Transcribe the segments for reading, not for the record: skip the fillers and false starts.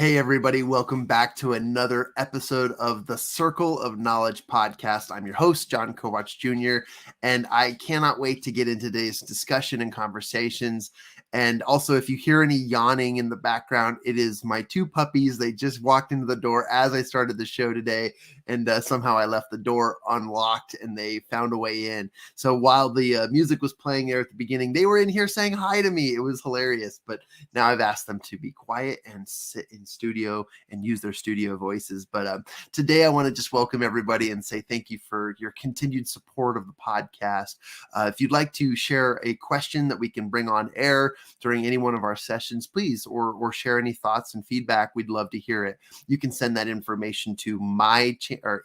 Hey, everybody. Welcome back to another episode of the Circle of Knowledge podcast. I'm your host, Jon Kovach Jr., and I cannot wait to get into today's discussion and conversations. And also, if you hear any yawning in the background, it is my two puppies. They just walked into the door as I started the show today, and somehow I left the door unlocked and they found a way in. So while the music was playing there at the beginning, they were in here saying hi to me. It was hilarious. But now I've asked them to be quiet and sit in studio and use their studio voices. But today I want to just welcome everybody and say thank you for your continued support of the podcast. If you'd like to share a question that we can bring on air during any one of our sessions, please, or share any thoughts and feedback, we'd love to hear it. You can send that information to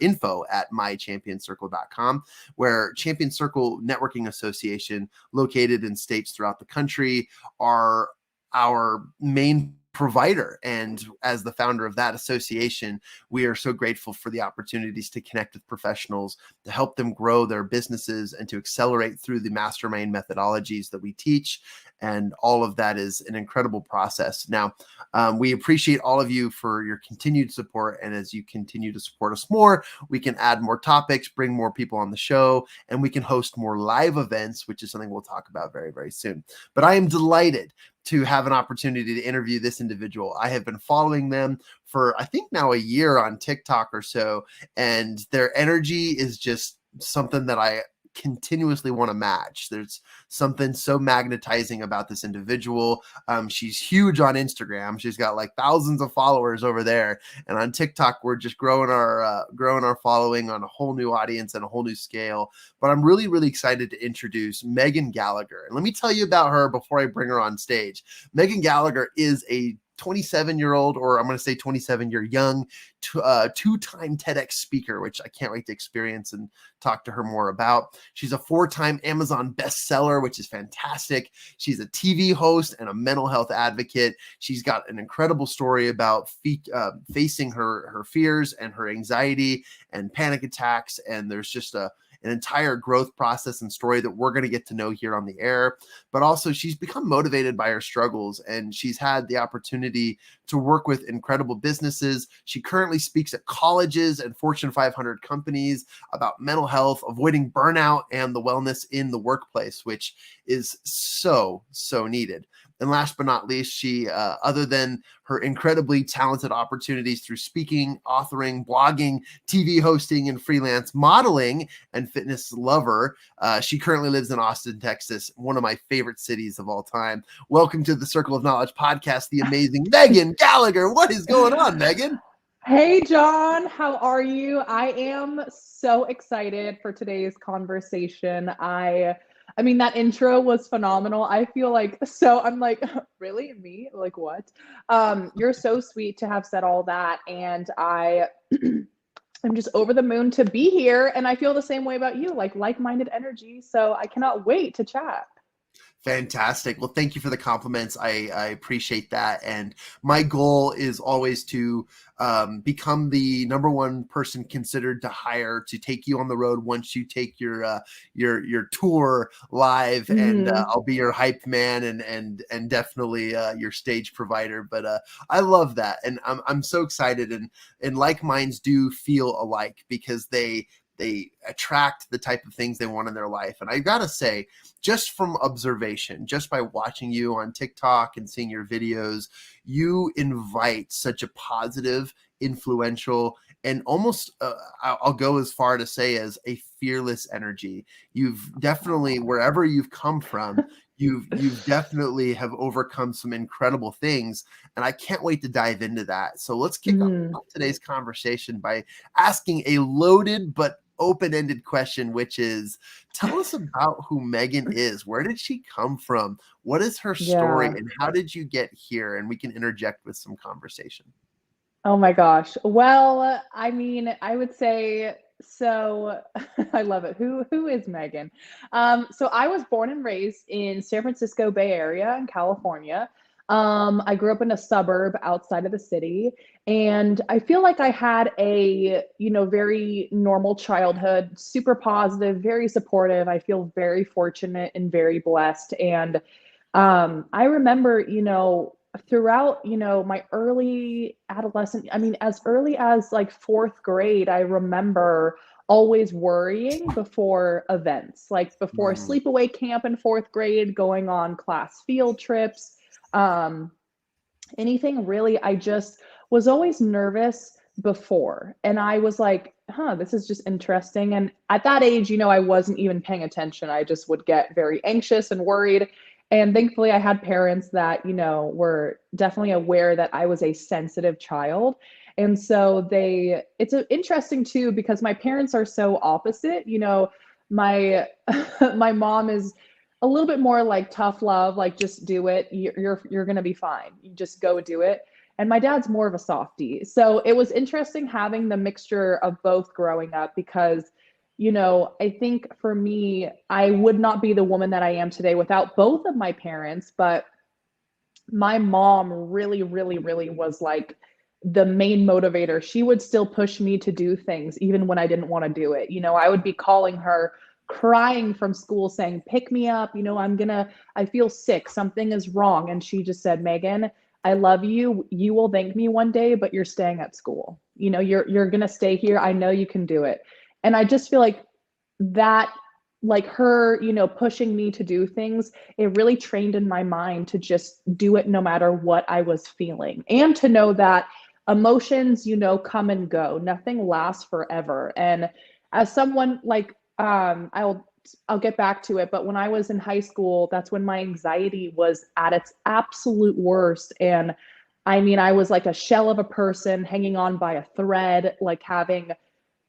info@mychampioncircle.com, where Champion Circle Networking Association, located in states throughout the country, are our main provider. And as the founder of that association, we are so grateful for the opportunities to connect with professionals, to help them grow their businesses, and to accelerate through the mastermind methodologies that we teach. And all of that is an incredible process. Now, we appreciate all of you for your continued support. And as you continue to support us more, we can add more topics, bring more people on the show, and we can host more live events, which is something we'll talk about very, very soon. But I am delighted to have an opportunity to interview this individual. I have been following them for, I think, now a year on TikTok or so, and their energy is just something that I continuously want to match. There's something so magnetizing about this individual. She's huge on Instagram. She's got like thousands of followers over there, and on TikTok we're just growing our following on a whole new audience and a whole new scale. But I'm really, really excited to introduce MeganGallagher. And let me tell you about her before I bring her on stage. MeganGallagher is a 27-year-old, or I'm going to say 27-year young, two-time TEDx speaker, which I can't wait to experience and talk to her more about. She's a 4-time Amazon bestseller, which is fantastic. She's a TV host and a mental health advocate. She's got an incredible story about facing her fears and her anxiety and panic attacks. And there's just an entire growth process and story that we're going to get to know here on the air. But also, she's become motivated by her struggles, and she's had the opportunity to work with incredible businesses. She currently speaks at colleges and Fortune 500 companies about mental health, avoiding burnout, and the wellness in the workplace, which is so, so needed. And last but not least, she, other than her incredibly talented opportunities through speaking, authoring, blogging, TV hosting, and freelance modeling and fitness lover, she currently lives in Austin, Texas, one of my favorite cities of all time. Welcome to the Circle of Knowledge podcast, the amazing MeganGallagher. What is going on, Megan? Hey, John, how are you? I am so excited for today's conversation. I mean, that intro was phenomenal. I feel like, so I'm like, really? Me? Like, what? You're so sweet to have said all that. And I'm just over the moon to be here. And I feel the same way about you, like-minded energy. So I cannot wait to chat. Fantastic. Well, thank you for the compliments. I appreciate that. And my goal is always to become the number one person considered to hire to take you on the road once you take your tour live. And I'll be your hype man and definitely your stage provider. But I love that, and I'm so excited. And like minds do feel alike because they attract the type of things they want in their life. And I gotta say, just from observation, just by watching you on TikTok and seeing your videos, you invite such a positive, influential, and almost, I'll go as far to say, as a fearless energy. You've definitely, wherever you've come from, you've definitely have overcome some incredible things. And I can't wait to dive into that. So let's kick off today's conversation by asking a loaded but open-ended question, which is, tell us about who Megan is. Where did she come from? What is her story? And how did you get here? And we can interject with some conversation. Oh my gosh. Well, I mean, I would say, so I love it. Who is Megan? So I was born and raised in San Francisco Bay Area in California. I grew up in a suburb outside of the city, and I feel like I had a, very normal childhood, super positive, very supportive. I feel very fortunate and very blessed. And I remember, throughout, my early adolescent, I mean, as early as like fourth grade, I remember always worrying before events, like before Mm, sleepaway camp in fourth grade, going on class field trips, um, anything really. I just was always nervous before. And I was like, this is just interesting. And at that age, I wasn't even paying attention. I just would get very anxious and worried. And thankfully, I had parents that, were definitely aware that I was a sensitive child. And so it's interesting too, because my parents are so opposite. My, my mom is a little bit more like tough love, like just do it. You're going to be fine. You just go do it. And my dad's more of a softie. So it was interesting having the mixture of both growing up because, I think for me, I would not be the woman that I am today without both of my parents. But my mom really, really, really was like the main motivator. She would still push me to do things even when I didn't want to do it. I would be calling her crying from school saying, pick me up. I feel sick. Something is wrong. And she just said, Megan, I love you. You will thank me one day, but you're staying at school. You're going to stay here. I know you can do it. And I just feel like that, like her, pushing me to do things, it really trained in my mind to just do it no matter what I was feeling. And to know that emotions, come and go. Nothing lasts forever. And as someone like, I'll get back to it, but when I was in high school, that's when my anxiety was at its absolute worst. And I mean, I was like a shell of a person hanging on by a thread, like having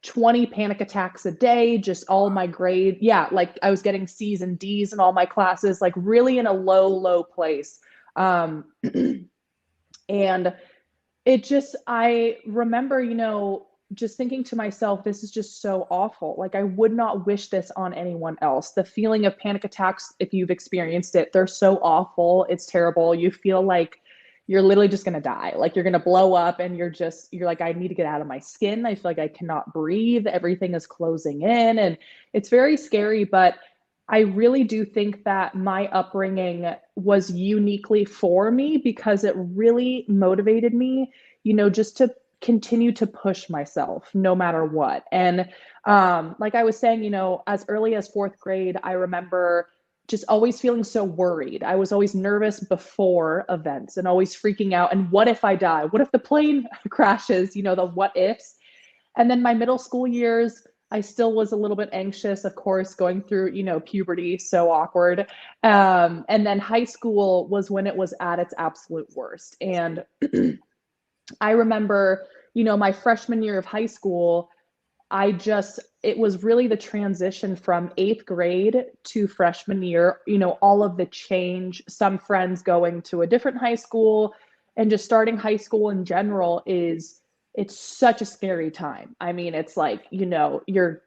20 panic attacks a day, just all my grade. Yeah, like I was getting C's and D's in all my classes, like really in a low, low place. Um, and I remember, just thinking to myself, this is just so awful. Like, I would not wish this on anyone else. The feeling of panic attacks, if you've experienced it, they're so awful. It's terrible. You feel like you're literally just going to die. Like, you're going to blow up and you're like, I need to get out of my skin. I feel like I cannot breathe. Everything is closing in and it's very scary. But I really do think that my upbringing was uniquely for me because it really motivated me, just to continue to push myself no matter what. And like I was saying, as early as fourth grade, I remember just always feeling so worried. I was always nervous before events and always freaking out. And what if I die? What if the plane crashes? The what ifs. And then my middle school years, I still was a little bit anxious, of course, going through, puberty, so awkward. And then high school was when it was at its absolute worst. And I remember, my freshman year of high school, it was really the transition from eighth grade to freshman year, all of the change, some friends going to a different high school, and just starting high school in general it's such a scary time. I mean, it's like, you're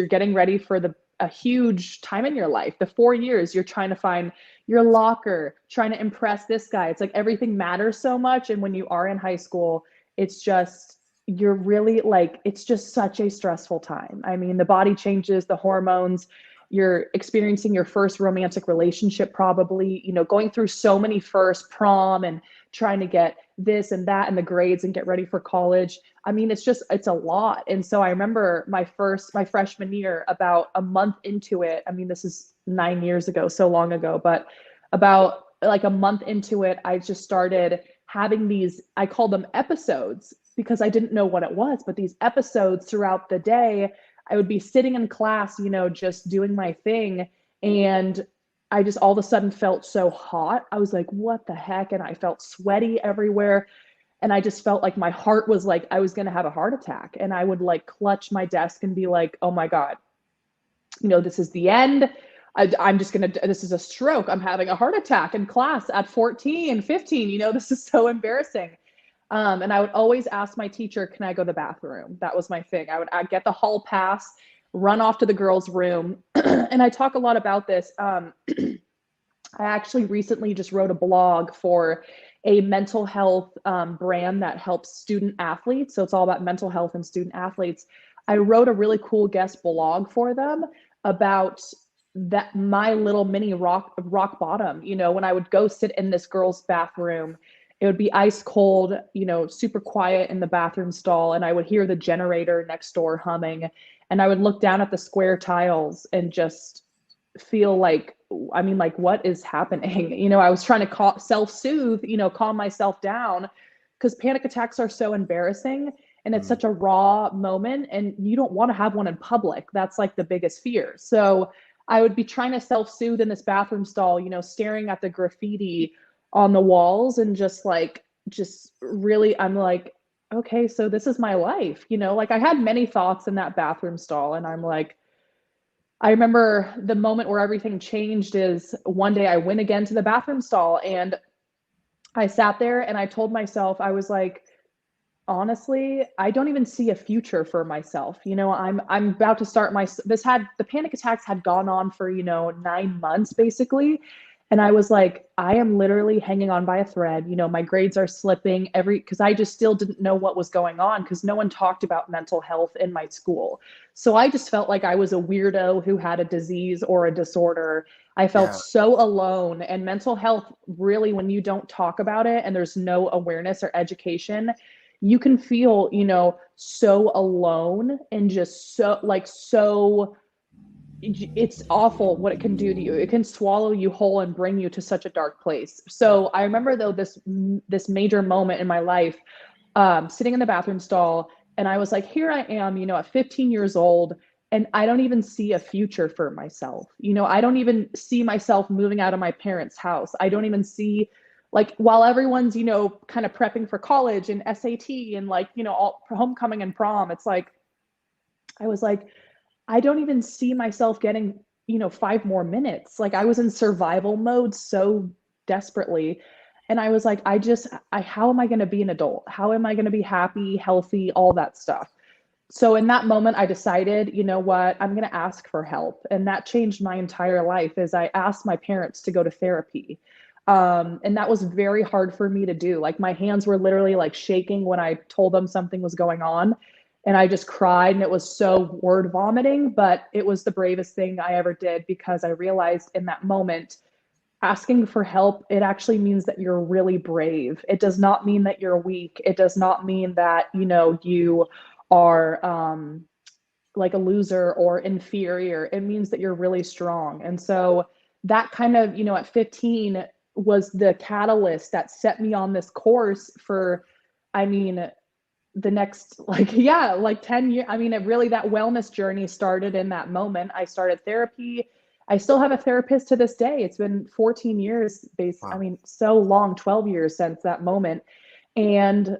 getting ready for a huge time in your life. The 4 years you're trying to find your locker, trying to impress this guy. It's like everything matters so much. And when you are in high school, it's just, you're really like, it's just such a stressful time. I mean, the body changes, the hormones, you're experiencing your first romantic relationship, probably, going through so many first prom and trying to get this and that and the grades and get ready for college. I mean, it's a lot. And so I remember my freshman year, about a month into it. I mean, this is 9 years ago, so long ago, but about like a month into it, I just started having these, I call them episodes because I didn't know what it was, but these episodes throughout the day, I would be sitting in class, just doing my thing. And I just all of a sudden felt so hot. I was like, what the heck? And I felt sweaty everywhere. And I just felt like my heart was like, I was going to have a heart attack. And I would like clutch my desk and be like, oh my God, this is the end. I'm just going to, this is a stroke. I'm having a heart attack in class at 14, 15. This is so embarrassing. And I would always ask my teacher, can I go to the bathroom? That was my thing. I'd get the hall pass, run off to the girls' room. And I talk a lot about this. I actually recently just wrote a blog for a mental health brand that helps student athletes. So it's all about mental health and student athletes. I wrote a really cool guest blog for them about that my little mini rock bottom, when I would go sit in this girl's bathroom, it would be ice cold, super quiet in the bathroom stall. And I would hear the generator next door humming. And I would look down at the square tiles and just feel like, like, what is happening? I was trying to self-soothe, calm myself down, because panic attacks are so embarrassing and it's such a raw moment, and you don't want to have one in public. That's like the biggest fear. So I would be trying to self-soothe in this bathroom stall, staring at the graffiti on the walls and just really, I'm like, okay, so this is my life, like I had many thoughts in that bathroom stall, and I'm like, I remember the moment where everything changed is one day I went again to the bathroom stall and I sat there and I told myself, I was like, honestly, I don't even see a future for myself. I'm about to start the panic attacks had gone on for, 9 months basically. And I was like, I am literally hanging on by a thread. My grades are slipping because I just still didn't know what was going on, because no one talked about mental health in my school. So I just felt like I was a weirdo who had a disease or a disorder. I felt Yeah. so alone. And mental health, really, when you don't talk about it and there's no awareness or education, you can feel, so alone and just so it's awful what it can do to you. It can swallow you whole and bring you to such a dark place. So I remember, though, this major moment in my life, sitting in the bathroom stall, and I was like, here I am, at 15 years old, and I don't even see a future for myself. I don't even see myself moving out of my parents' house. I don't even see, like, while everyone's, kind of prepping for college and SAT and all homecoming and prom, it's like, I was like, I don't even see myself getting, 5 more minutes. Like, I was in survival mode so desperately. And I was like, how am I going to be an adult? How am I going to be happy, healthy, all that stuff? So in that moment, I decided, you know what, I'm going to ask for help. And that changed my entire life, as I asked my parents to go to therapy. And that was very hard for me to do. Like, my hands were literally like shaking when I told them something was going on. And I just cried, and it was so word vomiting, but it was the bravest thing I ever did, because I realized in that moment, asking for help, it actually means that you're really brave. It does not mean that you're weak. It does not mean that, you are like a loser or inferior. It means that you're really strong. And so that kind of, at 15 was the catalyst that set me on this course for, I mean, the next, like, yeah, like 10 years. I mean, it really, that wellness journey started in that moment. I started therapy. I still have a therapist to this day. It's been 14 years I Wow. mean, so long, 12 years since that moment. And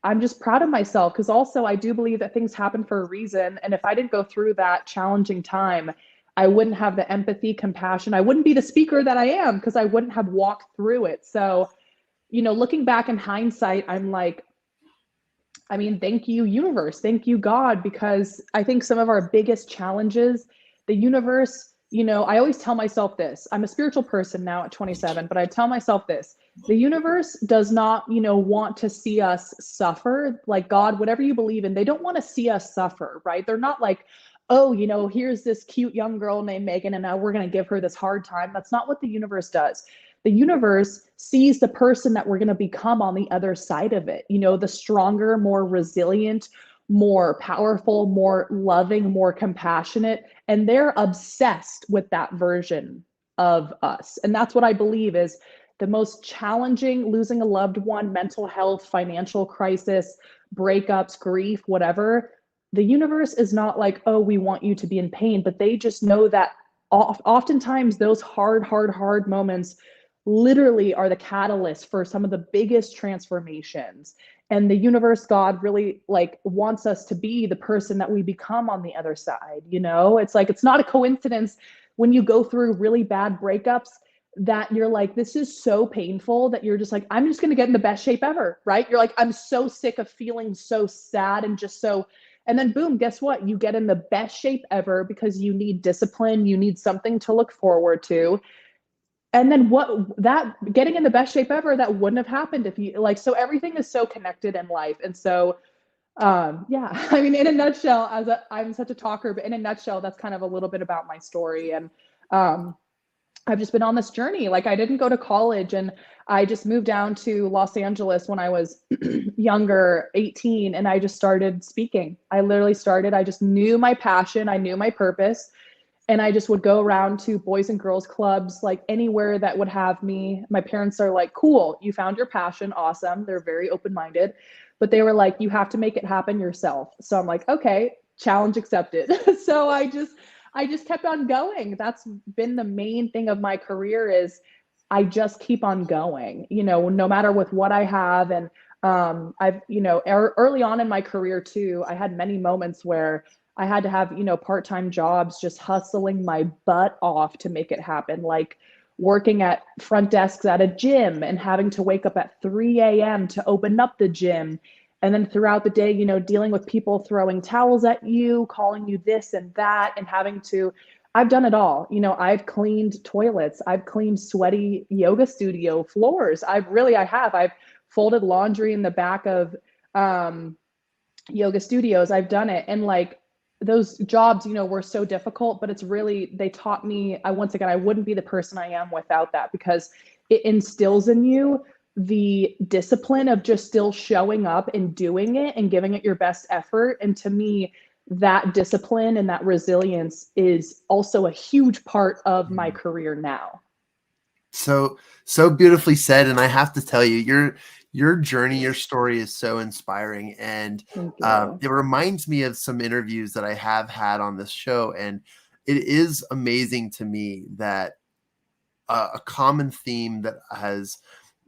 I'm just proud of myself, because also I do believe that things happen for a reason. And if I didn't go through that challenging time, I wouldn't have the empathy, compassion. I wouldn't be the speaker that I am, because I wouldn't have walked through it. So, looking back in hindsight, I'm like, I mean, thank you, universe. Thank you, God, because I think some of our biggest challenges, the universe, I always tell myself this. I'm a spiritual person now at 27, but I tell myself this. The universe does not, want to see us suffer. Like, God, whatever you believe in, they don't want to see us suffer, right? They're not like, oh, here's this cute young girl named Megan, and now we're going to give her this hard time. That's not what the universe does. The universe sees the person that we're going to become on the other side of it. The stronger, more resilient, more powerful, more loving, more compassionate. And they're obsessed with that version of us. And that's what I believe is the most challenging: losing a loved one, mental health, financial crisis, breakups, grief, whatever. The universe is not like, oh, we want you to be in pain, but they just know that oftentimes those hard moments literally are the catalyst for some of the biggest transformations. And the universe, God, really wants us to be the person that we become on the other side. It's like, it's not a coincidence when you go through really bad breakups that you're like, this is so painful, that you're just like, I'm just going to get in the best shape ever, right? You're like, I'm so sick of feeling so sad and just so, and then boom, guess what? You get in the best shape ever because you need discipline. You need something to look forward to. And then getting in the best shape ever, that wouldn't have happened if you so everything is so connected in life. And so, yeah, I mean, in a nutshell, I'm such a talker, but in a nutshell, that's kind of a little bit about my story. And I've just been on this journey. Like I didn't go to college, and I just moved down to Los Angeles when I was younger, 18, and I just started speaking. I just knew my passion, I knew my purpose, and I just would go around to boys and girls clubs, like anywhere that would have me. My parents are like, cool, you found your passion, awesome. They're very open-minded, but they were like, you have to make it happen yourself. So I'm like, okay, challenge accepted. So I just kept on going. That's been the main thing of my career, is I just keep on going, no matter with what I have. And I've, early on in my career too, I had many moments where I had to have, part-time jobs, just hustling my butt off to make it happen. Like working at front desks at a gym and having to wake up at 3 a.m. to open up the gym. And then throughout the day, dealing with people throwing towels at you, calling you this and that, and I've done it all. I've cleaned toilets. I've cleaned sweaty yoga studio floors. I've folded laundry in the back of yoga studios. I've done it. And like those jobs, were so difficult, but they taught me, I wouldn't be the person I am without that, because it instills in you the discipline of just still showing up and doing it and giving it your best effort. And to me, that discipline and that resilience is also a huge part of my career now. So beautifully said. And I have to tell you, your journey, your story is so inspiring. And it reminds me of some interviews that I have had on this show. And it is amazing to me that a common theme that has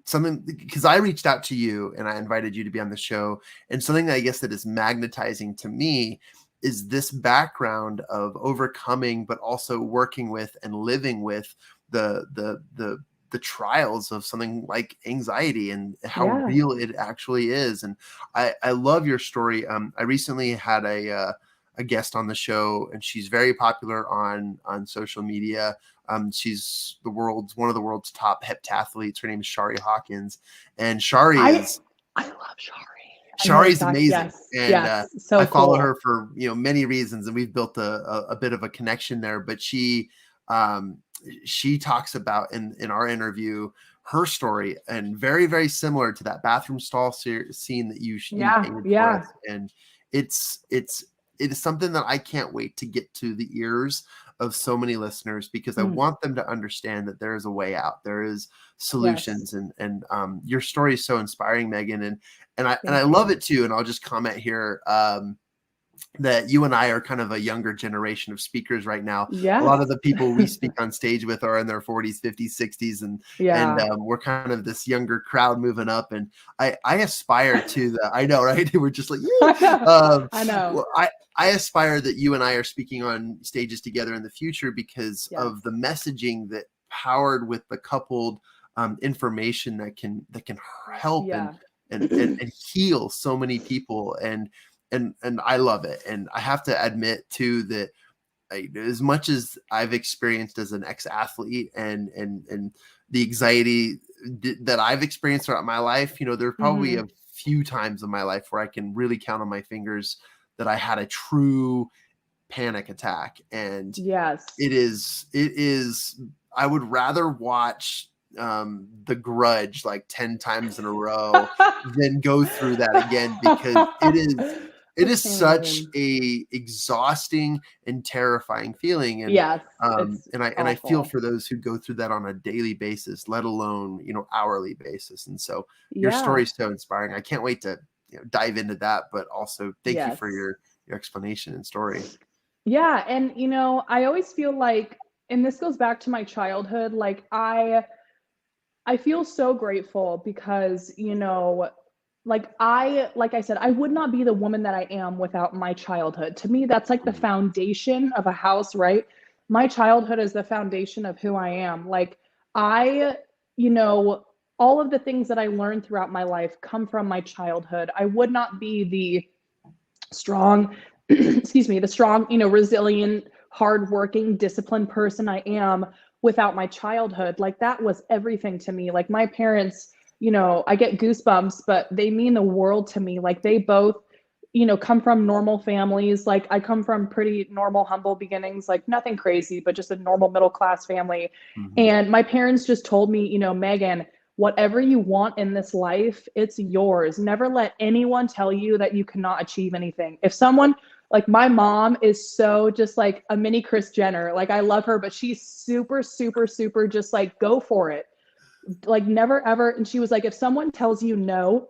something, because I reached out to you and I invited you to be on the show, and something that I guess that is magnetizing to me is this background of overcoming, but also working with and living with the trials of something like anxiety and how real it actually is. And I love your story. I recently had a guest on the show, and she's very popular on social media. She's one of the world's top heptathletes. Her name is Shari Hawkins, and I love Shari. Shari's amazing. Yes, And so I follow cool. her for many reasons, and we've built a bit of a connection there. But she talks about in our interview her story, and very, very similar to that bathroom stall scene that you painted for us. And it is something that I can't wait to get to the ears of so many listeners, because I want them to understand that there is a way out. There is solutions. Yes. And your story is so inspiring, Megan. And I love it too. And I'll just comment here, that you and I are kind of a younger generation of speakers right now. Yes. A lot of the people we speak on stage with are in their 40s, 50s, 60s, and we're kind of this younger crowd moving up. And I aspire to I know, right? We're just like, I know. Well, I aspire that you and I are speaking on stages together in the future, because of the messaging that powered with the coupled information that can help and heal so many people. And I love it. And I have to admit too that as much as I've experienced as an ex-athlete and the anxiety that I've experienced throughout my life, there's probably a few times in my life where I can really count on my fingers that I had a true panic attack. And it is, I would rather watch The Grudge like 10 times in a row than go through that again, because it is such a exhausting and terrifying feeling. And I feel for those who go through that on a daily basis, let alone hourly basis. And so your story is so inspiring. I can't wait to dive into that, but also thank you for your explanation and story. Yeah. And I always feel like, and this goes back to my childhood, like I feel so grateful because like I said, I would not be the woman that I am without my childhood. To me, that's like the foundation of a house, right? My childhood is the foundation of who I am. Like all of the things that I learned throughout my life come from my childhood. I would not be the strong, resilient, hardworking, disciplined person I am without my childhood. Like that was everything to me. Like my parents, I get goosebumps, but they mean the world to me. Like they both come from normal families. Like I come from pretty normal, humble beginnings, like nothing crazy, but just a normal middle class family. Mhm. And my parents just told me, Megan, whatever you want in this life, it's yours. Never let anyone tell you that you cannot achieve anything. If someone, like my mom is so just like a mini Kris Jenner, like I love her, but she's super, super, super just like go for it. Like never ever. And she was like, if someone tells you no,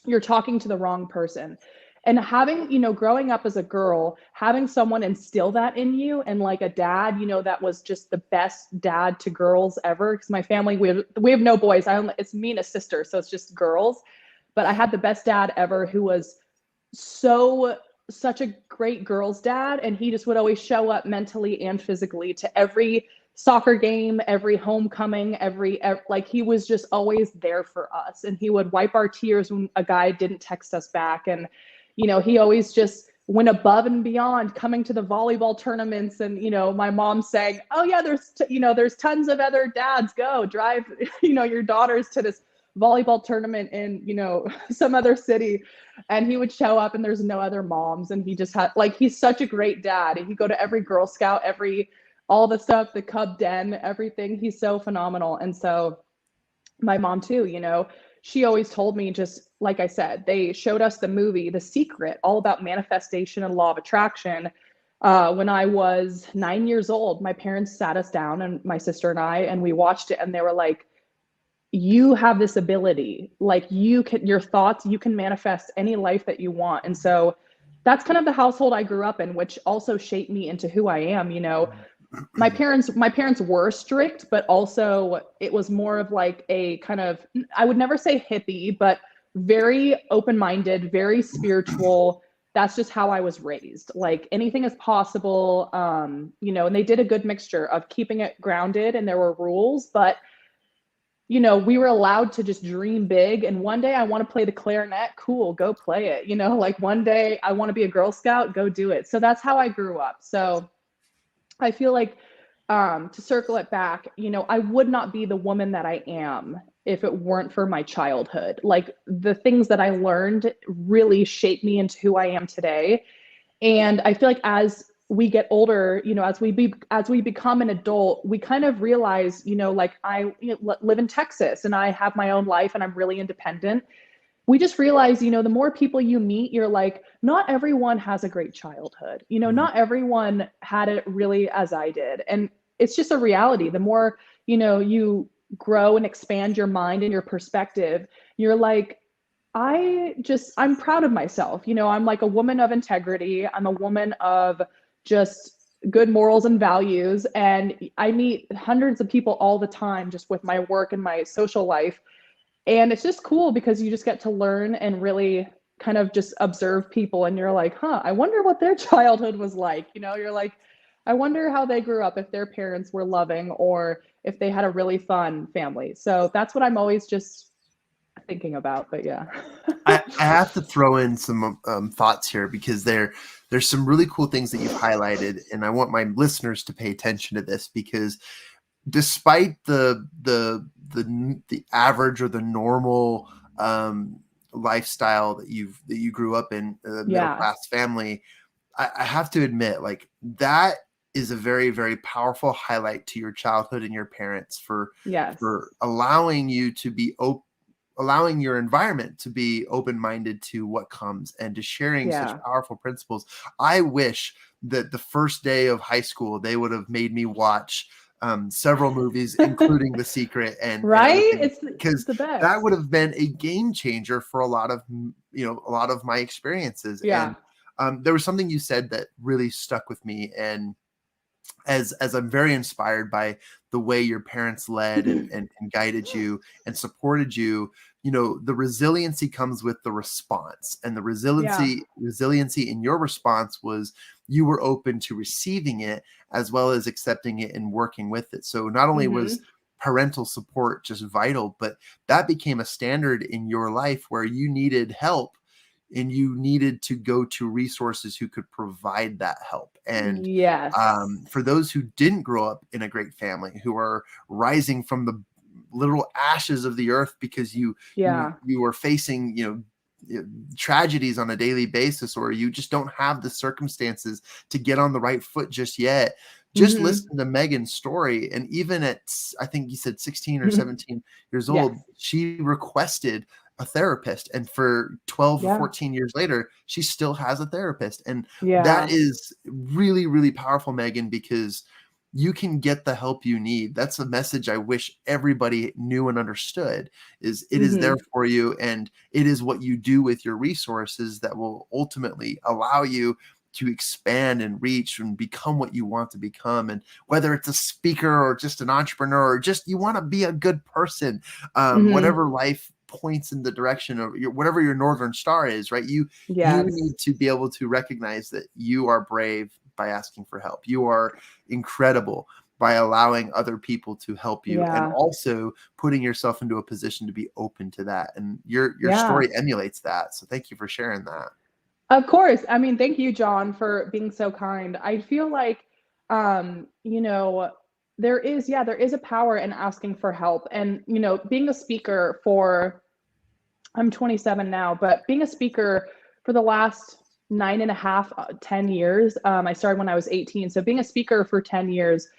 you're talking to the wrong person. And having, growing up as a girl, having someone instill that in you, and like a dad, that was just the best dad to girls ever. Because my family, we have no boys. It's me and a sister, so it's just girls. But I had the best dad ever, who was such a great girl's dad, and he just would always show up mentally and physically to every soccer game, every homecoming, like he was just always there for us, and he would wipe our tears when a guy didn't text us back. And he always just went above and beyond, coming to the volleyball tournaments. And my mom saying, oh yeah, there's tons of other dads, go drive your daughters to this volleyball tournament in some other city. And he would show up and there's no other moms, and he just had, like, he's such a great dad. He'd go to every Girl Scout, all the stuff, the Cub Den, everything. He's so phenomenal. And so my mom too, she always told me, just like I said, they showed us the movie The Secret, all about manifestation and law of attraction. When I was 9 years old, my parents sat us down, and my sister and I, and we watched it, and they were like, you have this ability, like your thoughts, you can manifest any life that you want. And so that's kind of the household I grew up in, which also shaped me into who I am. My parents were strict, but also it was more of like a kind of, I would never say hippie, but very open-minded, very spiritual. That's just how I was raised. Like anything is possible. And they did a good mixture of keeping it grounded, and there were rules, but we were allowed to just dream big. And one day I want to play the clarinet, cool, go play it. Like one day I want to be a Girl Scout, go do it. So that's how I grew up. So I feel like, to circle it back, I would not be the woman that I am if it weren't for my childhood. Like the things that I learned really shaped me into who I am today. And I feel like as we get older, as we become an adult, we kind of realize, like I live in Texas and I have my own life and I'm really independent. We just realize, the more people you meet, you're like, not everyone has a great childhood. Not everyone had it really as I did. And it's just a reality. The more, you grow and expand your mind and your perspective, you're like, I'm proud of myself. I'm like a woman of integrity. I'm a woman of just good morals and values. And I meet hundreds of people all the time just with my work and my social life. And it's just cool because you just get to learn and really kind of just observe people. And you're like, I wonder what their childhood was like. You're like, I wonder how they grew up, if their parents were loving or if they had a really fun family. So that's what I'm always just thinking about. But yeah. I have to throw in some thoughts here, because there's some really cool things that you've highlighted, and I want my listeners to pay attention to this, because despite the average or the normal lifestyle that you grew up in, a middle class family, I have to admit, like, that is a very, very powerful highlight to your childhood and your parents for allowing you to be allowing your environment to be open-minded to what comes and to sharing such powerful principles. I wish that the first day of high school, they would have made me watch several movies, including The Secret, and it's because the best. That would have been a game changer for a lot of my experiences. And there was something you said that really stuck with me, and as I'm very inspired by the way your parents led and guided you and supported you. The resiliency comes with the response, and the resiliency in your response was you were open to receiving it as well as accepting it and working with it. So not only was parental support just vital, but that became a standard in your life where you needed help and you needed to go to resources who could provide that help. And for those who didn't grow up in a great family, who are rising from the literal ashes of the earth because you were facing, tragedies on a daily basis, or you just don't have the circumstances to get on the right foot just yet, just listen to Megan's story. And even at, I think you said 16 or 17 years Yes. old, she requested a therapist. And for 12 or 14 years later, she still has a therapist. And that is really, really powerful, Megan, because you can get the help you need. That's a message I wish everybody knew and understood, is it is there for you. And it is what you do with your resources that will ultimately allow you to expand and reach and become what you want to become. And whether it's a speaker or just an entrepreneur, or just you want to be a good person, whatever life points in the direction of whatever your Northern Star is, right? You need to be able to recognize that you are brave by asking for help. You are incredible by allowing other people to help you, and also putting yourself into a position to be open to that. And your story emulates that. So thank you for sharing that. Of course. I mean, thank you, John, for being so kind. I feel like, you know, there is a power in asking for help. And, you know, being a speaker I'm 27 now, but being a speaker for the last 9.5, 10 years, I started when I was 18. So being a speaker for 10 years,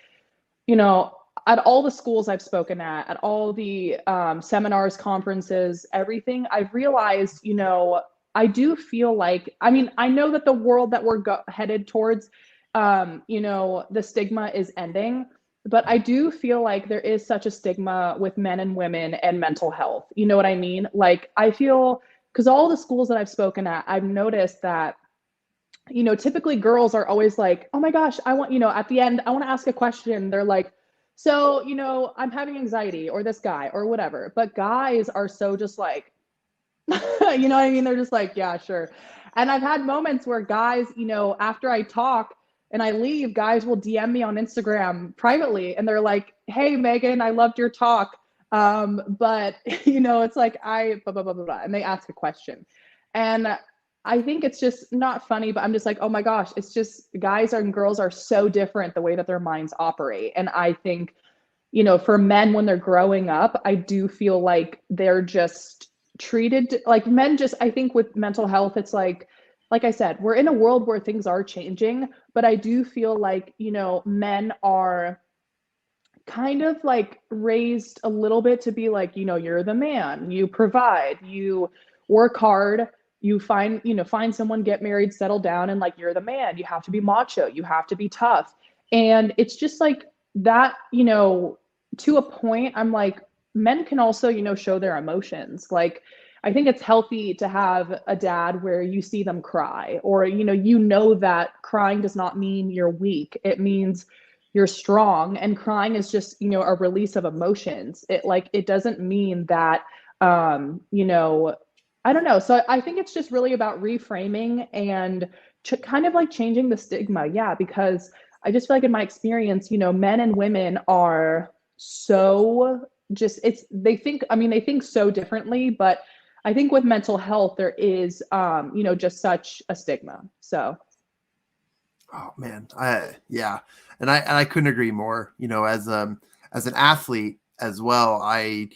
you know, at all the schools I've spoken at all the seminars, conferences, everything, I've realized, you know, I do feel like, I mean, I know that the world that we're headed towards, you know, the stigma is ending, but I do feel like there is such a stigma with men and women and mental health. You know what I mean? Like, I feel, because all the schools that I've spoken at, I've noticed that, you know, typically girls are always like, oh my gosh, I want, you know, at the end, I want to ask a question. They're like, so, you know, I'm having anxiety, or this guy or whatever. But guys are so just like, you know what I mean? They're just like, yeah, sure. And I've had moments where guys, you know, after I talk and I leave, guys will DM me on Instagram privately, and they're like, hey, Megan, I loved your talk. But, you know, it's like, blah, blah, blah, blah, blah, and they ask a question. And I think it's just not funny, but I'm just like, oh my gosh, it's just guys and girls are so different the way that their minds operate. And I think, you know, for men, when they're growing up, I do feel they're just treated like men. Just, I think with mental health, it's like I said, we're in a world where things are changing, but I do feel like, you know, men are kind of like raised a little bit to be like, you know, you're the man, you provide, you work hard, you find someone, get married, settle down, and like, you're the man, you have to be macho, you have to be tough. And it's just like that, you know, to a point. I'm like, men can also, you know, show their emotions. Like, I think it's healthy to have a dad where you see them cry, or, you know, that crying does not mean you're weak. It means you're strong. And crying is just, you know, a release of emotions. It doesn't mean that, you know, I don't know. So I think it's just really about reframing and kind of like changing the stigma. Yeah. Because I just feel like in my experience, you know, men and women are so just, they think so differently, but I think with mental health, there is, you know, just such a stigma. So. Oh man. Yeah. And I couldn't agree more. You know, as an athlete as well, I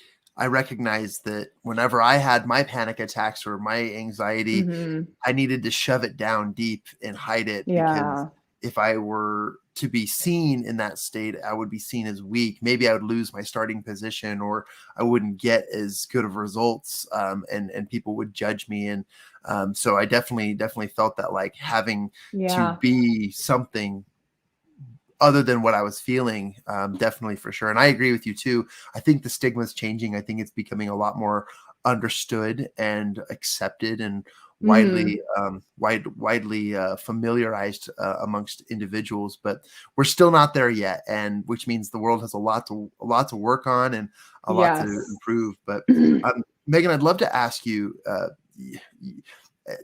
recognize that whenever I had my panic attacks or my anxiety, I needed to shove it down deep and hide it, because if I were to be seen in that state, I would be seen as weak. Maybe I would lose my starting position, or I wouldn't get as good of results, and people would judge me. And so I definitely felt that, like, having to be something other than what I was feeling, definitely, for sure. And I agree with you too. I think the stigma is changing. I think it's becoming a lot more understood and accepted, and widely familiarized amongst individuals. But we're still not there yet, and which means the world has a lot to work on, and a lot to improve. But Megan, I'd love to ask you,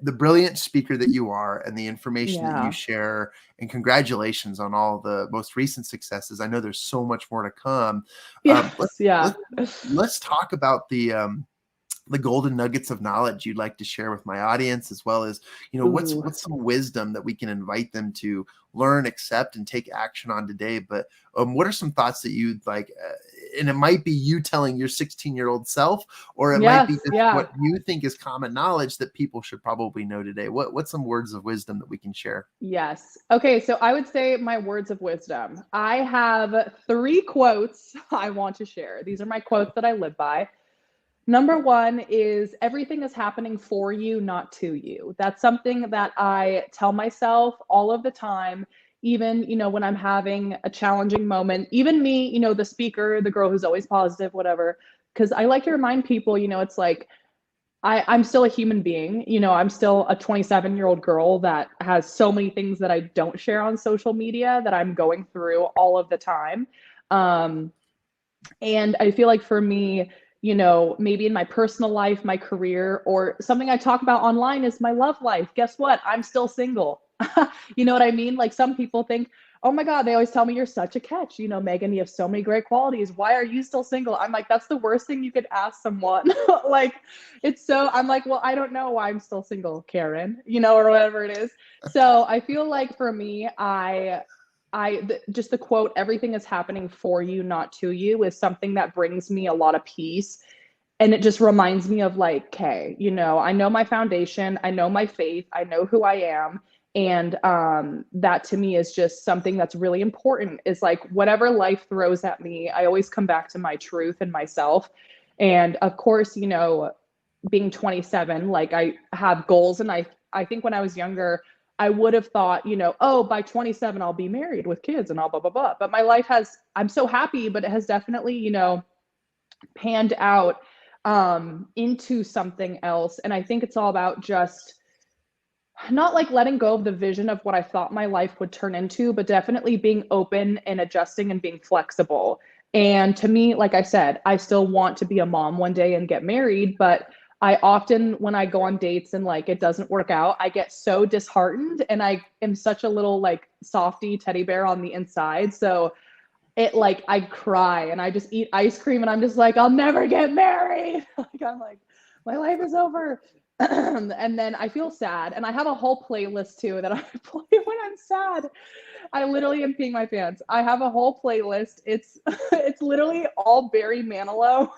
the brilliant speaker that you are, and the information that you share, and congratulations on all the most recent successes. I know there's so much more to come. Let's talk about the the golden nuggets of knowledge you'd like to share with my audience, as well as, what's Ooh. some wisdom that we can invite them to learn, accept, and take action on today? But what are some thoughts that you'd like, and it might be you telling your 16-year-old self, or it might be Yes, just yeah. what you think is common knowledge that people should probably know today. What's some words of wisdom that we can share? Yes. Okay, so I would say my words of wisdom. I have 3 quotes I want to share. These are my quotes that I live by. Number 1 is everything is happening for you, not to you. That's something that I tell myself all of the time, even, when I'm having a challenging moment. Even me, the speaker, the girl who's always positive, whatever. Because I like to remind people, it's like I'm still a human being. I'm still a 27-year-old girl that has so many things that I don't share on social media that I'm going through all of the time. Um, and I feel like for me, maybe in my personal life, my career, or something I talk about online is my love life. Guess what? I'm still single. You know what I mean? Like some people think, oh my God, they always tell me you're such a catch. Megan, you have so many great qualities. Why are you still single? I'm like, that's the worst thing you could ask someone. Like, I'm like, well, I don't know why I'm still single, Karen, or whatever it is. So I feel like for me, just the quote, everything is happening for you, not to you, is something that brings me a lot of peace. And it just reminds me of like, okay, I know my foundation, I know my faith, I know who I am. And that to me is just something that's really important, is like whatever life throws at me, I always come back to my truth and myself. And of course, being 27, like I have goals. And I think when I was younger, I would have thought, oh, by 27, I'll be married with kids and all blah, blah, blah. But my life I'm so happy, but it has definitely, panned out into something else. And I think it's all about just not like letting go of the vision of what I thought my life would turn into, but definitely being open and adjusting and being flexible. And to me, like I said, I still want to be a mom one day and get married, but I often, when I go on dates and like it doesn't work out, I get so disheartened, and I am such a little like softy teddy bear on the inside. So it like I cry and I just eat ice cream and I'm just like, I'll never get married. Like I'm like, my life is over. And then I feel sad, and I have a whole playlist too that I play when I'm sad. I literally am peeing my pants. I have a whole playlist. It's it's literally all Barry Manilow.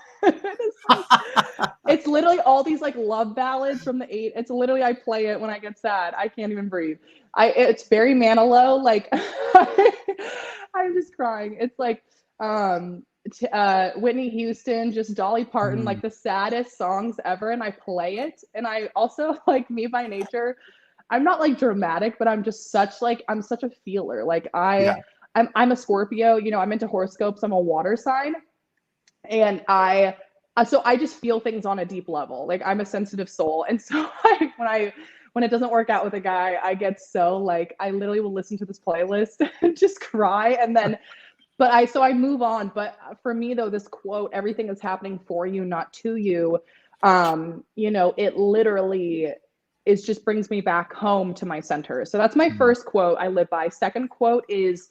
It's literally all these like love ballads from the eight. It's literally, I play it when I get sad. I can't even breathe. It's Barry Manilow. Like I'm just crying. It's like Whitney Houston, just Dolly Parton, like the saddest songs ever. And I play it. And I also, like, me by nature, I'm not like dramatic, but I'm just I'm such a feeler. Like Yeah. I'm a Scorpio, I'm into horoscopes. I'm a water sign. And so I just feel things on a deep level. Like I'm a sensitive soul. And so when it doesn't work out with a guy, I get so like, I literally will listen to this playlist and just cry. And then, so I move on. But for me though, this quote, everything is happening for you, not to you. It literally just brings me back home to my center. So that's my first quote I live by. Second quote is,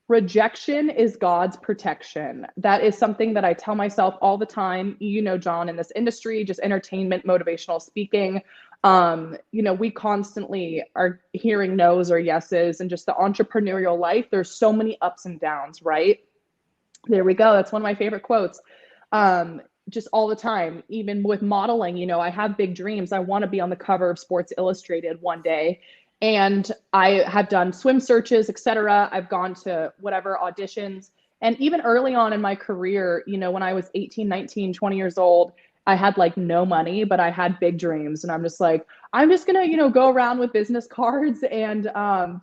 rejection is God's protection. That is something that I tell myself all the time. Jon, in this industry, just entertainment, motivational speaking, we constantly are hearing no's or yeses, and just the entrepreneurial life. There's so many ups and downs, right? There we go. That's one of my favorite quotes. Just all the time, even with modeling, I have big dreams. I want to be on the cover of Sports Illustrated one day. And I have done swim searches, etc. I've gone to whatever auditions. And even early on in my career, when I was 18, 19, 20 years old, I had like no money, but I had big dreams. And I'm just like, I'm just going to, go around with business cards and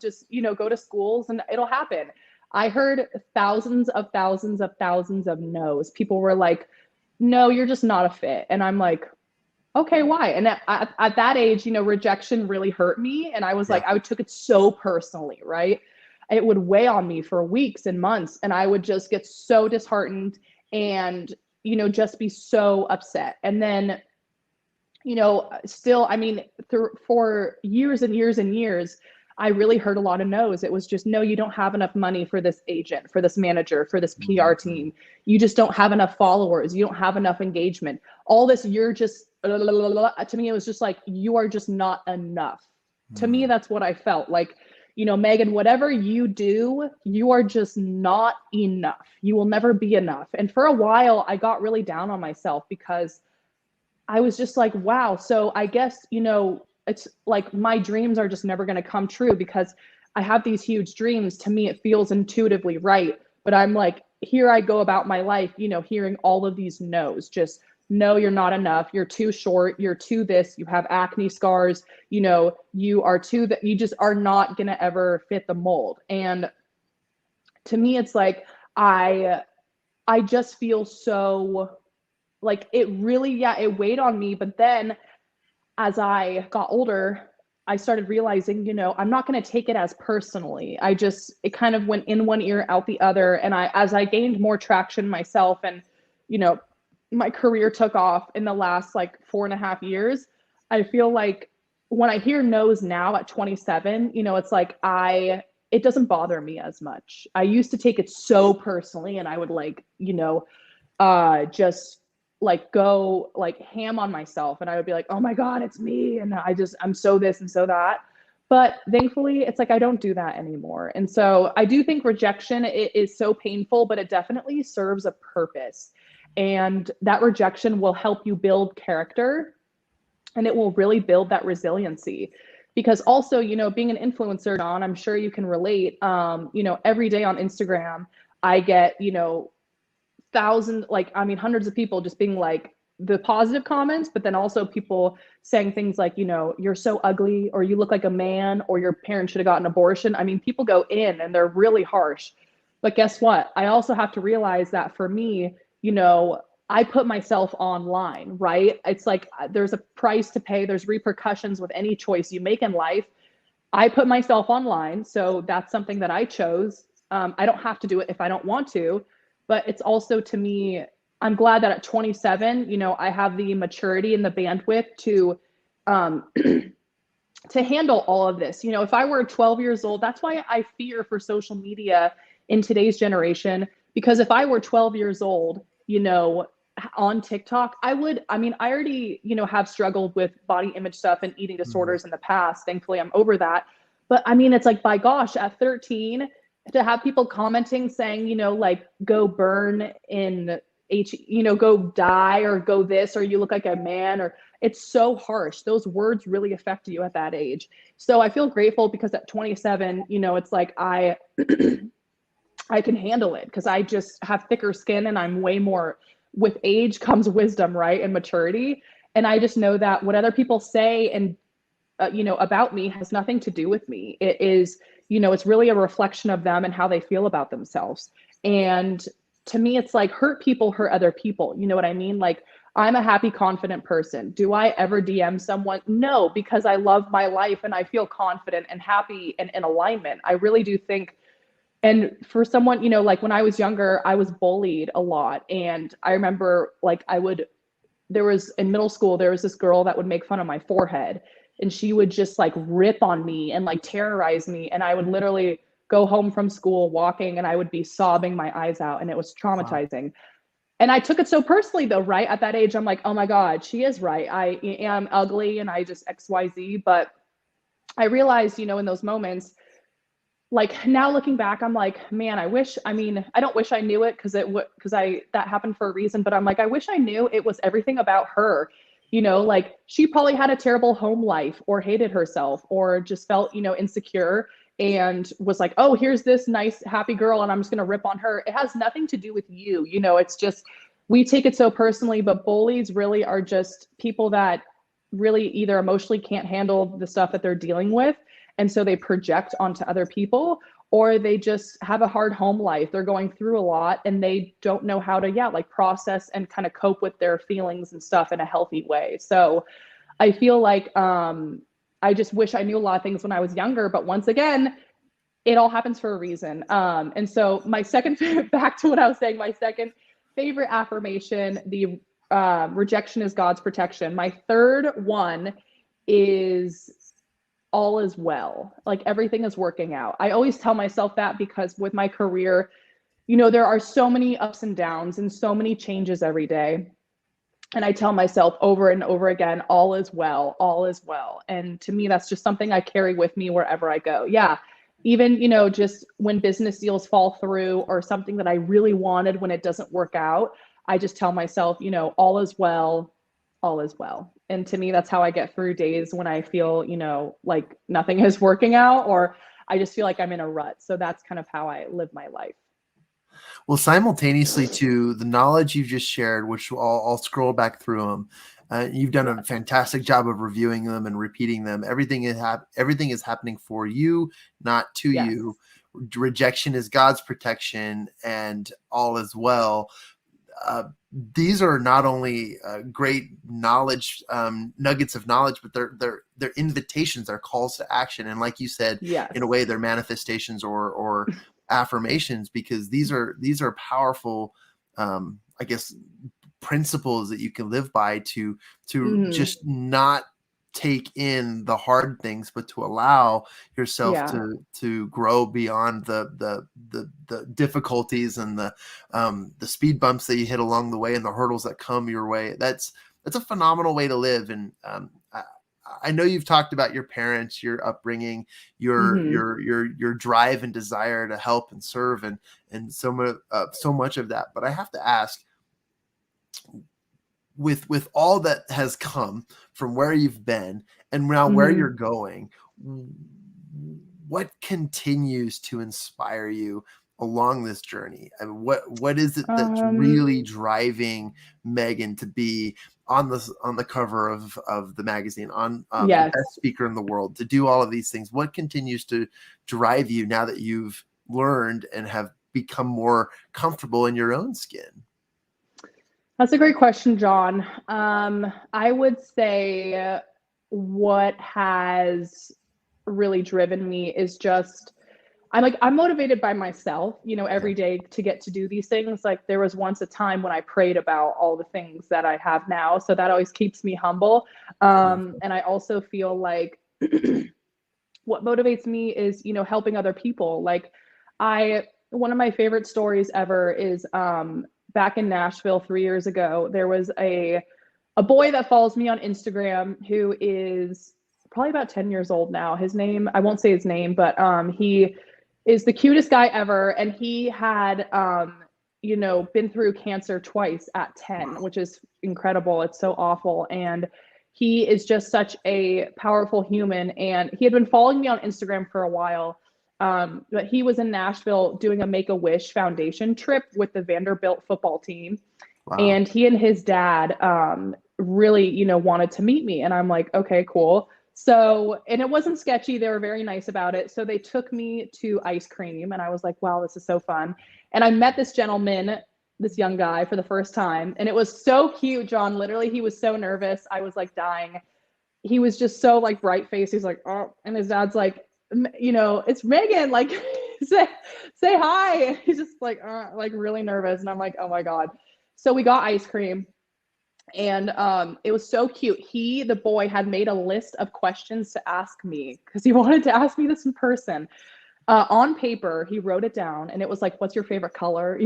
just, go to schools and it'll happen. I heard thousands of no's. People were like, no, you're just not a fit. And I'm like, okay, why? And at that age, rejection really hurt me. And I was like, I took it so personally, right? It would weigh on me for weeks and months. And I would just get so disheartened and, just be so upset. And then, still, for years and years and years, I really heard a lot of no's. It was just, no, you don't have enough money for this agent, for this manager, for this PR team. You just don't have enough followers. You don't have enough engagement. All this, you're just, to me, it was just like, you are just not enough. To me, that's what I felt like. Megan, whatever you do, you are just not enough. You will never be enough. And for a while, I got really down on myself because I was just like, wow. So I guess, it's like my dreams are just never going to come true because I have these huge dreams. To me, it feels intuitively right. But I'm like, here I go about my life, hearing all of these no's, just no, you're not enough. You're too short. You're too this. You have acne scars. You are too that. You just are not going to ever fit the mold. And to me, it's like, I just feel so like it really, it weighed on me. But then as I got older, I started realizing, I'm not going to take it as personally. It kind of went in one ear, out the other. And as I gained more traction myself and, my career took off in the last like 4.5 years, I feel like when I hear no's now at 27, it's like it doesn't bother me as much. I used to take it so personally and I would like, just like go like ham on myself and I would be like, oh my God, it's me. And I'm so this and so that. But thankfully, it's like I don't do that anymore. And so I do think rejection is so painful, but it definitely serves a purpose. And that rejection will help you build character and it will really build that resiliency. Because also, being an influencer, Jon, I'm sure you can relate. Every day on Instagram, I get, thousands, hundreds of people just being like the positive comments, but then also people saying things like, you're so ugly, or you look like a man, or your parents should have gotten an abortion. People go in and they're really harsh. But guess what? I also have to realize that for me, I put myself online, right? It's like there's a price to pay. There's repercussions with any choice you make in life. I put myself online. So that's something that I chose. I don't have to do it if I don't want to, but it's also, to me, I'm glad that at 27, I have the maturity and the bandwidth to to handle all of this. If I were 12 years old, that's why I fear for social media in today's generation, because if I were 12 years old, on TikTok, I already, have struggled with body image stuff and eating disorders in the past. Thankfully, I'm over that. But it's like, by gosh, at 13, to have people commenting saying, like, go burn in go die, or go this, or you look like a man, or it's so harsh. Those words really affect you at that age. So I feel grateful because at 27, it's like I can handle it because I just have thicker skin and I'm way more, with age comes wisdom, right? And maturity. And I just know that what other people say and, about me has nothing to do with me. It is, it's really a reflection of them and how they feel about themselves. And to me, it's like hurt people hurt other people. You know what I mean? Like, I'm a happy, confident person. Do I ever DM someone? No, because I love my life and I feel confident and happy and in alignment. I really do think. And for someone, like when I was younger, I was bullied a lot. And I remember like in middle school, there was this girl that would make fun of my forehead and she would just like rip on me and like terrorize me. And I would literally go home from school walking and I would be sobbing my eyes out and it was traumatizing. Wow. And I took it so personally though, right? At that age, I'm like, oh my God, she is right. I am ugly and I just XYZ. But I realized, in those moments, like now looking back, I'm like, man, I don't wish I knew it because that happened for a reason, but I'm like, I wish I knew it was everything about her. Like she probably had a terrible home life or hated herself or just felt, insecure and was like, oh, here's this nice, happy girl and I'm just going to rip on her. It has nothing to do with you. It's just, we take it so personally, but bullies really are just people that really either emotionally can't handle the stuff that they're dealing with. And so they project onto other people, or they just have a hard home life. They're going through a lot and they don't know how to, process and kind of cope with their feelings and stuff in a healthy way. So I feel like I just wish I knew a lot of things when I was younger, but once again, it all happens for a reason. And so back to what I was saying, my second favorite affirmation, the rejection is God's protection. My third one is all is well. Like everything is working out. I always tell myself that because with my career, there are so many ups and downs and so many changes every day. And I tell myself over and over again, all is well, all is well. And to me, that's just something I carry with me wherever I go. Yeah. Even, just when business deals fall through or something that I really wanted when it doesn't work out, I just tell myself, all is well, all is well. And to me, that's how I get through days when I feel, like nothing is working out, or I just feel like I'm in a rut. So that's kind of how I live my life. Well, simultaneously to the knowledge you've just shared, which I'll scroll back through them. You've done a fantastic job of reviewing them and repeating them. Everything is happening for you, not to Yes. you. Rejection is God's protection, and all is well. These are not only great knowledge, nuggets of knowledge, but they're invitations, they're calls to action. And like you said, Yes. in a way, they're manifestations or affirmations, because these are powerful, I guess, principles that you can live by to just not take in the hard things, but to allow yourself to grow beyond the difficulties and the speed bumps that you hit along the way and the hurdles that come your way. That's a phenomenal way to live. And I know you've talked about your parents, your upbringing, your drive and desire to help and serve, and so much of that. But I have to ask, with all that has come from where you've been and now where you're going, what continues to inspire you along this journey? I mean, what is it that's really driving Megan to be on the cover of the magazine, on the best speaker in the world, to do all of these things? What continues to drive you now that you've learned and have become more comfortable in your own skin? That's a great question, John. I would say what has really driven me is just, I'm motivated by myself, every day to get to do these things. Like there was once a time when I prayed about all the things that I have now. So that always keeps me humble. And I also feel like what motivates me is, helping other people. Like one of my favorite stories ever is, back in Nashville 3 years ago, there was a boy that follows me on Instagram who is probably about 10 years old now. His name, I won't say his name, but he is the cutest guy ever. And he had, been through cancer twice at 10, which is incredible. It's so awful. And he is just such a powerful human. And he had been following me on Instagram for a while. But he was in Nashville doing a Make-A-Wish Foundation trip with the Vanderbilt football team. Wow. And he and his dad really, wanted to meet me. And I'm like, okay, cool. So, and it wasn't sketchy. They were very nice about it. So they took me to ice cream and I was like, wow, this is so fun. And I met this gentleman, this young guy, for the first time. And it was so cute, John. Literally, he was so nervous. I was like dying. He was just so like bright faced. He's like, oh, and his dad's like, it's Megan, like say hi. And he's just like really nervous. And I'm like, oh my God. So we got ice cream and it was so cute. The boy had made a list of questions to ask me because he wanted to ask me this in person. On paper, he wrote it down and it was like, what's your favorite color?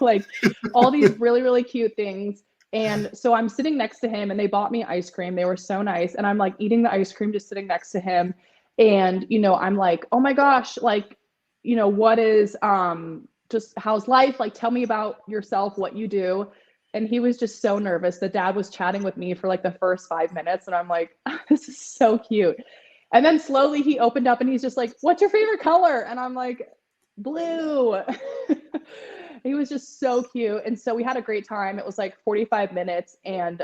Like all these really, really cute things. And so I'm sitting next to him and they bought me ice cream. They were so nice. And I'm like eating the ice cream, just sitting next to him. And, I'm like, oh my gosh, like, what is, just how's life? Like, tell me about yourself, what you do. And he was just so nervous. The dad was chatting with me for like the first 5 minutes. And I'm like, this is so cute. And then slowly he opened up and he's just like, what's your favorite color? And I'm like, blue. He was just so cute. And so we had a great time. It was like 45 minutes and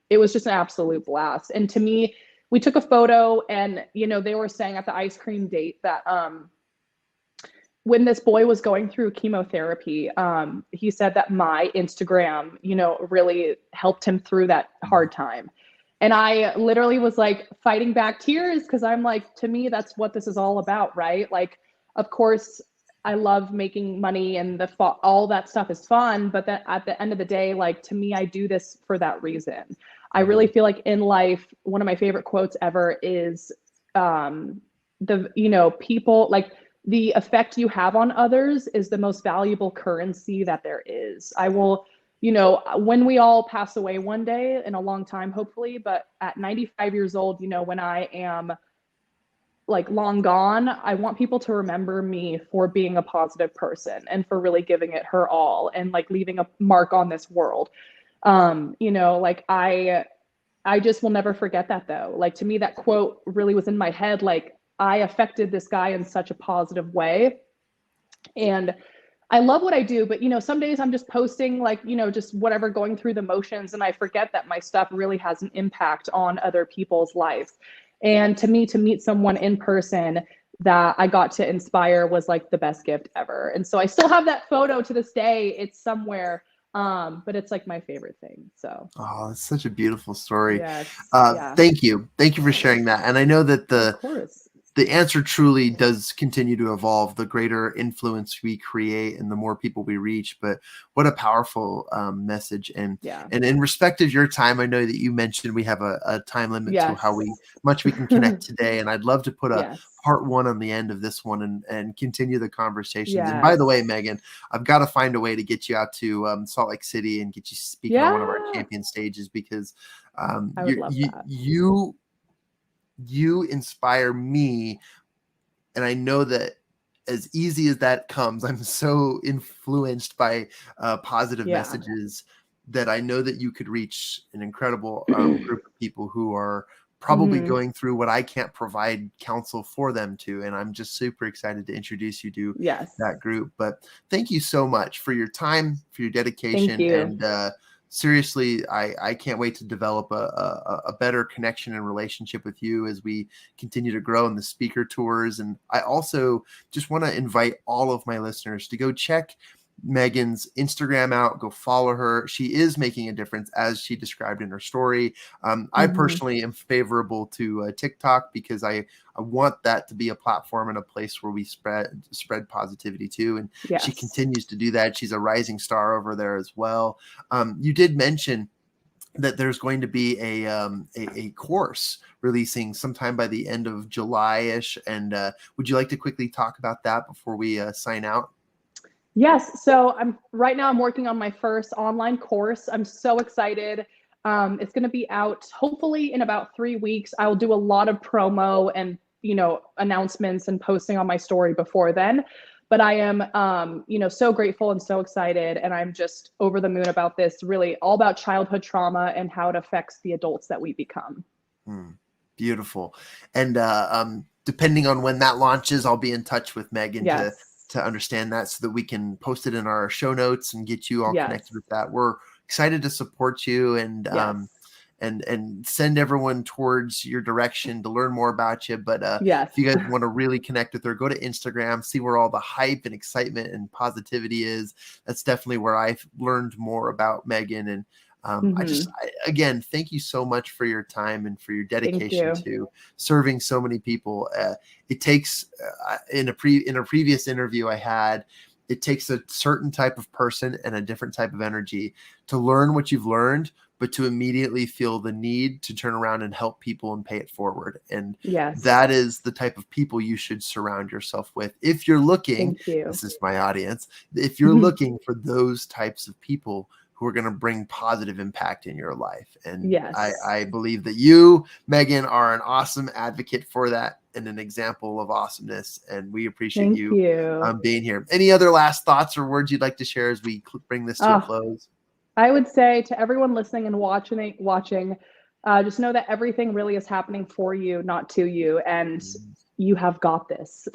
it was just an absolute blast. And to me, we took a photo and, they were saying at the ice cream date that when this boy was going through chemotherapy, he said that my Instagram, really helped him through that hard time. And I literally was like fighting back tears because I'm like, to me, that's what this is all about, right? Like, of course, I love making money and all that stuff is fun. But then at the end of the day, like, to me, I do this for that reason. I really feel like in life, one of my favorite quotes ever is, people, like the effect you have on others is the most valuable currency that there is. I will, when we all pass away one day, in a long time, hopefully, but at 95 years old, when I am like long gone, I want people to remember me for being a positive person and for really giving it her all and like leaving a mark on this world. Like I just will never forget that though. Like to me, that quote really was in my head. Like I affected this guy in such a positive way. And I love what I do, but some days I'm just posting like, just whatever, going through the motions, and I forget that my stuff really has an impact on other people's lives. And to me, to meet someone in person that I got to inspire was like the best gift ever. And so I still have that photo to this day. It's somewhere. But it's like my favorite thing. So Oh, it's such a beautiful story. yes, yeah, Thank you for sharing that. And I know that of course. the answer truly does continue to evolve, the greater influence we create and the more people we reach. But what a powerful message. And Yeah. and in respect of your time, I know that you mentioned we have a time limit to how Yes. much we can connect today. And I'd love to put a Yes. part 1 on the end of this one and continue the conversations. And by Yes. the way, Megan, I've got to find a way to get you out to Salt Lake City and get you speaking on one of our Yeah. champion stages, because I would love that. you inspire me. And I know that as easy as that comes, I'm so influenced by positive Yeah. messages that I know that you could reach an incredible group of people who are probably Mhm. going through what I can't provide counsel for them to. And I'm just super excited to introduce you to Yes. that group. But thank you so much for your time, for your Thank dedication. you. And seriously, I can't wait to develop a better connection and relationship with you as we continue to grow in the speaker tours. And I also just want to invite all of my listeners to go check Megan's Instagram out, go follow her. She is making a difference, as she described in her story. I personally am favorable to TikTok because I want that to be a platform and a place where we spread positivity too. And she Yes. continues to do that. She's a rising star over there as well. You did mention that there's going to be a course releasing sometime by the end of July-ish. And would you like to quickly talk about that before we sign out? Yes. So right now I'm working on my first online course. I'm so excited. It's going to be out hopefully in about 3 weeks. I'll do a lot of promo and, announcements and posting on my story before then. But I am, so grateful and so excited. And I'm just over the moon about this, really all about childhood trauma and how it affects the adults that we become. Beautiful. And depending on when that launches, I'll be in touch with Megan Yes. to understand that so that we can post it in our show notes and get you all Yes. connected with that. We're excited to support you and Yes. and send everyone towards your direction to learn more about you. But Yes. if you guys want to really connect with her, go to Instagram, see where all the hype and excitement and positivity is. That's definitely where I've learned more about Megan. And again, thank you so much for your time and for your dedication to serving so many people. It takes in a previous interview I had, it takes a certain type of person and a different type of energy to learn what you've learned, but to immediately feel the need to turn around and help people and pay it forward. And that is the type of people you should surround yourself with. If you're looking, this is my audience, if you're looking for those types of people who are going to bring positive impact in your life. And I believe that you, Megan, are an awesome advocate for that and an example of awesomeness. And we appreciate you being here. Any other last thoughts or words you'd like to share as we bring this to a close? I would say to everyone listening and watching, just know that everything really is happening for you, not to you. And you have got this.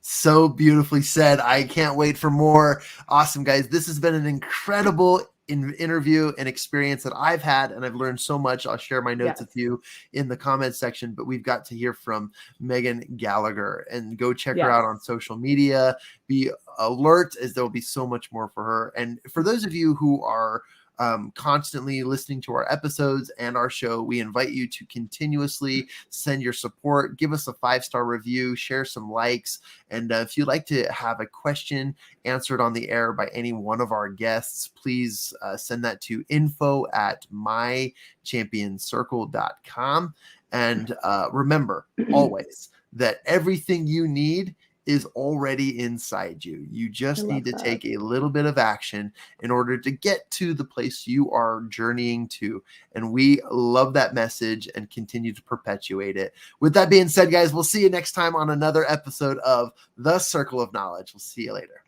So beautifully said. I can't wait for more. Awesome, guys. This has been an incredible interview and experience that I've had, and I've learned so much. I'll share my notes with you in the comments section, but we've got to hear from MeganGallagher, and go check her out on social media. Be alert, as there will be so much more for her. And for those of you who are constantly listening to our episodes and our show, we invite you to continuously send your support, give us a 5-star review, share some likes. And if you'd like to have a question answered on the air by any one of our guests, please send that to info@mychampioncircle.com. And remember always that everything you need is already inside you. You just need to take a little bit of action in order to get to the place you are journeying to. And we love that message and continue to perpetuate it. With that being said, guys, we'll see you next time on another episode of The Circle of Knowledge. We'll see you later.